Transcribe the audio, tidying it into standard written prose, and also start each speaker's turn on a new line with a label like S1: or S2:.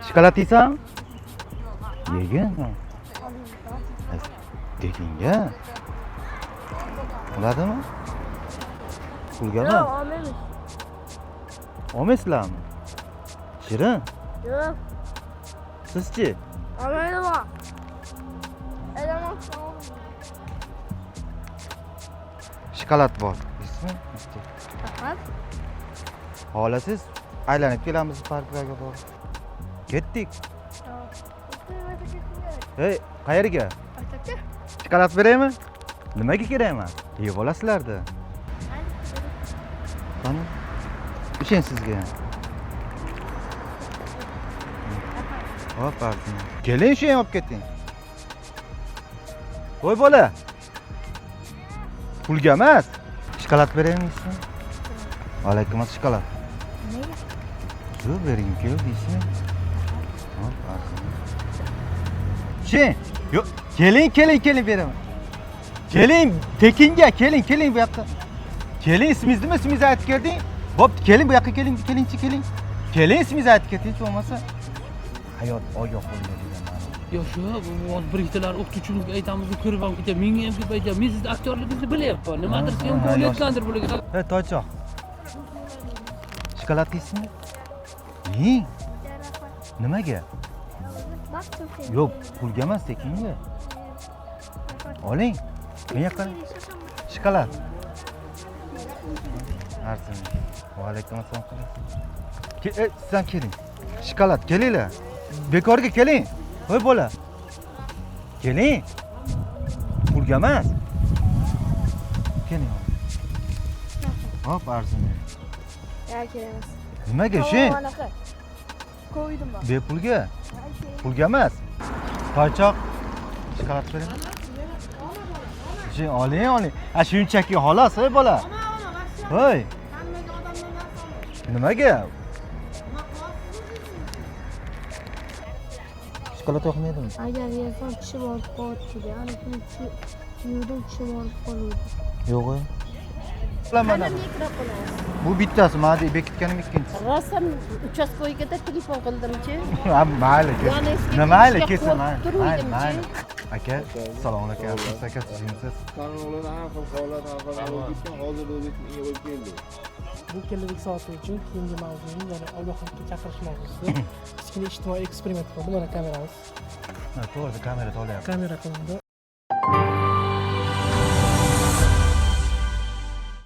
S1: Shokolad yeysan? Yegin. Tekinga. Bo'ladimi? Pulgami?
S2: Yo'q, olmaymiz.
S1: Olmaysizlarmi? Shirin,
S2: Yo'q,
S1: sizchi?
S2: olmayman. Aylamoq.
S1: Shokolad bor. Ismi?
S2: Faqat
S1: Xohlasiz aylanib kelamiz parklarga borib. Ketdik. Hey, qayerga?
S2: Maktabga.
S1: Shokolad beraymi? Nimaga kerakmi? Yeb olasizlar-da. Qani? Ishin sizga. Hop, arzin. Keling, shu ham olib keting. Voy bola. Pulga emas. Shokolad beraymi siz? Alaykum shokolad.
S2: Nega?
S1: Shu bering keldingizmi? Hop, arzin. Yo'q, keling beraman. Keling, tekinga keling bu yoqqa. Keling, ismingizni nima? Ismingizni aytib kelding? Bo'pti, keling bu yoqqa keling. Keling, ismingizni aytib keting, hech bo'lmasa. Hayot ogoh bo'lmaydi degan.
S3: Yo'q, shu bu bir ikkitalar o'qituvchimizga aytamiz, ko'rib ham ketadi. Menga ham deb aytadi. Men sizni aktyorligingizni bilyapman. Nimadir sen bo'layotgandir bularga.
S1: Hey, Toychoq. Shokolad yeysizmi? Yeng. Nimaga? Yo'q, pulga emas, tekinga. Oling. Men yoqqa shokolad. Arzin. Va alaykum assalom. Sizdan keling. Shokolad, kelinglar. Bekorga keling. Voy bola. Keling. Pulga emas. Keling. Hop, arzin.
S2: Yo'q, kerak.
S1: Nimaga shu?
S2: Qo'ydim bor.
S1: Bepulga. Pulga emas. Toychoq. Shokolad bering. Oling. Shunchaki xolos, ey bola. Voy. Nimaga? Shokolad yoqmaydimi?
S2: Agar yesam tishim olib qoladi. Ya'ni yurdim tishim olib qoladi.
S1: Yo'q.
S2: Mana mikro qo'yamiz.
S1: Bu bittasi, mana bekitganim ikkinchisi.
S2: Rostdan uchastkoyga telefon qildim-chi.
S1: Ha, mayli. Mayli, kesin.
S2: Turuvdim-chi.
S1: Mayli. Aka, assalomu alaykum. Aka, sizimsiz.
S4: Qonunlar har xil holat hozir o'zbekistonga olib keldi.
S5: Bu kelajak soati uchun keyingi mavzuni, ya'ni ogohlikka chaqirish mavzusida kichkina ijtimoiy eksperiment qildim. Mana kameramiz.
S1: To'g'ri, kamera to'layapti.
S5: Kamera qilindi.